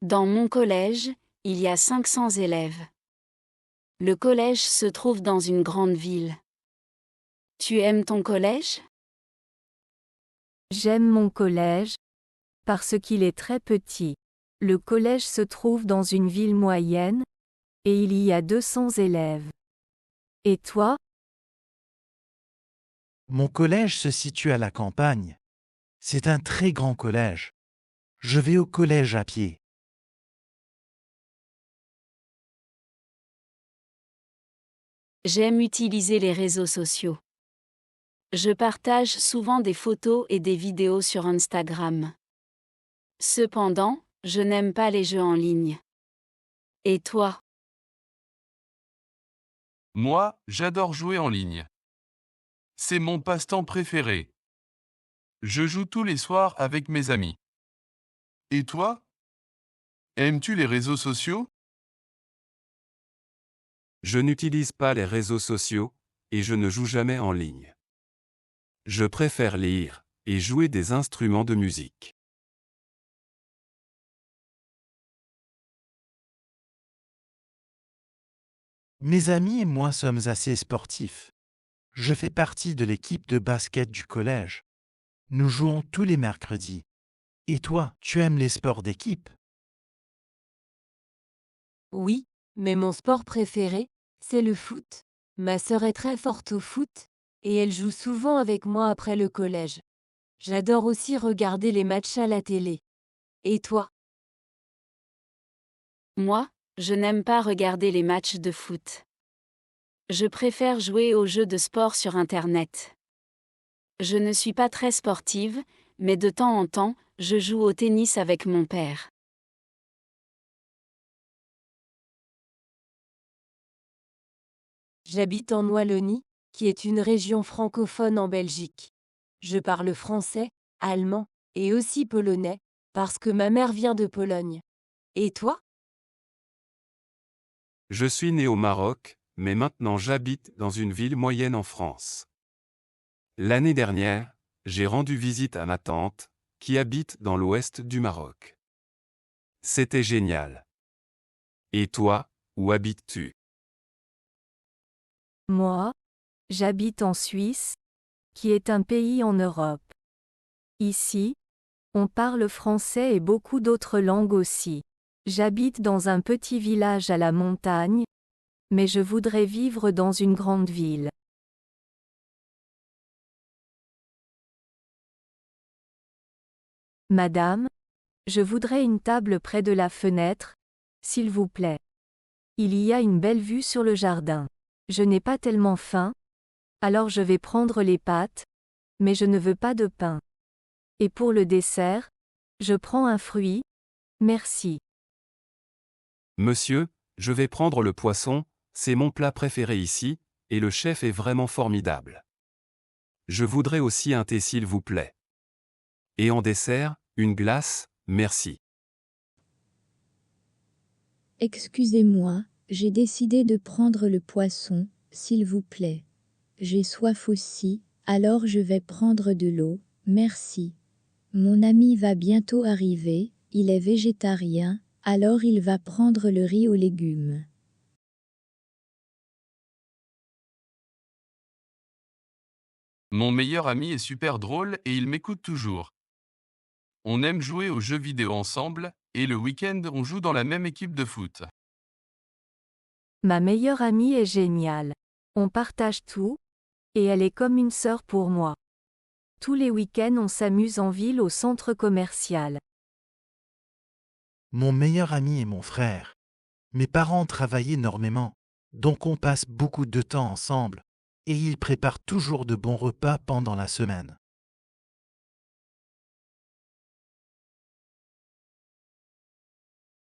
Dans mon collège, il y a 500 élèves. Le collège se trouve dans une grande ville. Tu aimes ton collège? J'aime mon collège parce qu'il est très petit. Le collège se trouve dans une ville moyenne et il y a 200 élèves. Et toi? Mon collège se situe à la campagne. C'est un très grand collège. Je vais au collège à pied. J'aime utiliser les réseaux sociaux. Je partage souvent des photos et des vidéos sur Instagram. Cependant, je n'aime pas les jeux en ligne. Et toi? Moi, j'adore jouer en ligne. C'est mon passe-temps préféré. Je joue tous les soirs avec mes amis. Et toi? Aimes-tu les réseaux sociaux? Je n'utilise pas les réseaux sociaux, et je ne joue jamais en ligne. Je préfère lire et jouer des instruments de musique. Mes amis et moi sommes assez sportifs. Je fais partie de l'équipe de basket du collège. Nous jouons tous les mercredis. Et toi, tu aimes les sports d'équipe? Oui, mais mon sport préféré, c'est le foot. Ma sœur est très forte au foot, et elle joue souvent avec moi après le collège. J'adore aussi regarder les matchs à la télé. Et toi? Moi, je n'aime pas regarder les matchs de foot. Je préfère jouer aux jeux de sport sur Internet. Je ne suis pas très sportive, mais de temps en temps, je joue au tennis avec mon père. J'habite en Wallonie, qui est une région francophone en Belgique. Je parle français, allemand et aussi polonais, parce que ma mère vient de Pologne. Et toi? Je suis né au Maroc, mais maintenant j'habite dans une ville moyenne en France. L'année dernière, j'ai rendu visite à ma tante, qui habite dans l'ouest du Maroc. C'était génial. Et toi, où habites-tu? Moi, j'habite en Suisse, qui est un pays en Europe. Ici, on parle français et beaucoup d'autres langues aussi. J'habite dans un petit village à la montagne, mais je voudrais vivre dans une grande ville. Madame, je voudrais une table près de la fenêtre, s'il vous plaît. Il y a une belle vue sur le jardin. Je n'ai pas tellement faim, alors je vais prendre les pâtes, mais je ne veux pas de pain. Et pour le dessert, je prends un fruit, merci. Monsieur, je vais prendre le poisson, c'est mon plat préféré ici, et le chef est vraiment formidable. Je voudrais aussi un thé s'il vous plaît. Et en dessert, une glace, merci. Excusez-moi, j'ai décidé de prendre le poisson, s'il vous plaît. J'ai soif aussi, alors je vais prendre de l'eau, merci. Mon ami va bientôt arriver, il est végétarien, alors il va prendre le riz aux légumes. Mon meilleur ami est super drôle et il m'écoute toujours. On aime jouer aux jeux vidéo ensemble, et le week-end on joue dans la même équipe de foot. Ma meilleure amie est géniale. On partage tout, et elle est comme une sœur pour moi. Tous les week-ends on s'amuse en ville au centre commercial. Mon meilleur ami est mon frère. Mes parents travaillent énormément, donc on passe beaucoup de temps ensemble, et ils préparent toujours de bons repas pendant la semaine.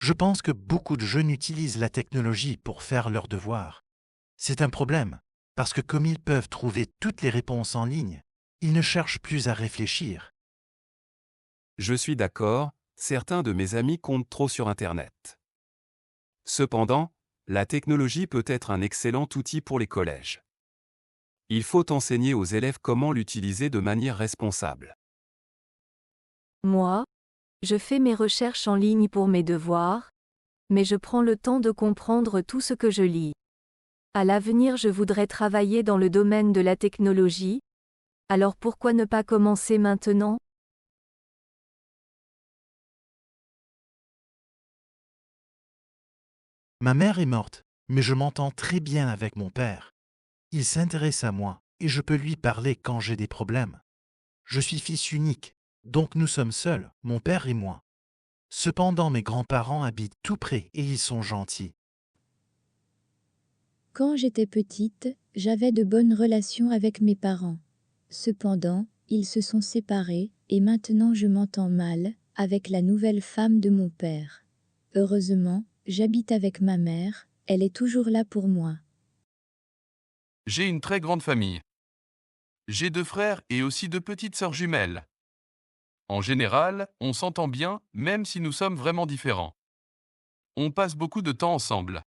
Je pense que beaucoup de jeunes utilisent la technologie pour faire leurs devoirs. C'est un problème, parce que comme ils peuvent trouver toutes les réponses en ligne, ils ne cherchent plus à réfléchir. Je suis d'accord, certains de mes amis comptent trop sur Internet. Cependant, la technologie peut être un excellent outil pour les collèges. Il faut enseigner aux élèves comment l'utiliser de manière responsable. Moi, Je fais mes recherches en ligne pour mes devoirs, mais je prends le temps de comprendre tout ce que je lis. À l'avenir, je voudrais travailler dans le domaine de la technologie. Alors pourquoi ne pas commencer maintenant? Ma mère est morte, mais je m'entends très bien avec mon père. Il s'intéresse à moi, et je peux lui parler quand j'ai des problèmes. Je suis fils unique, donc nous sommes seuls, mon père et moi. Cependant, mes grands-parents habitent tout près et ils sont gentils. Quand j'étais petite, j'avais de bonnes relations avec mes parents. Cependant, ils se sont séparés, et maintenant je m'entends mal avec la nouvelle femme de mon père. Heureusement, j'habite avec ma mère, elle est toujours là pour moi. J'ai une très grande famille. J'ai 2 frères et aussi 2 petites sœurs jumelles. En général, on s'entend bien, même si nous sommes vraiment différents. On passe beaucoup de temps ensemble.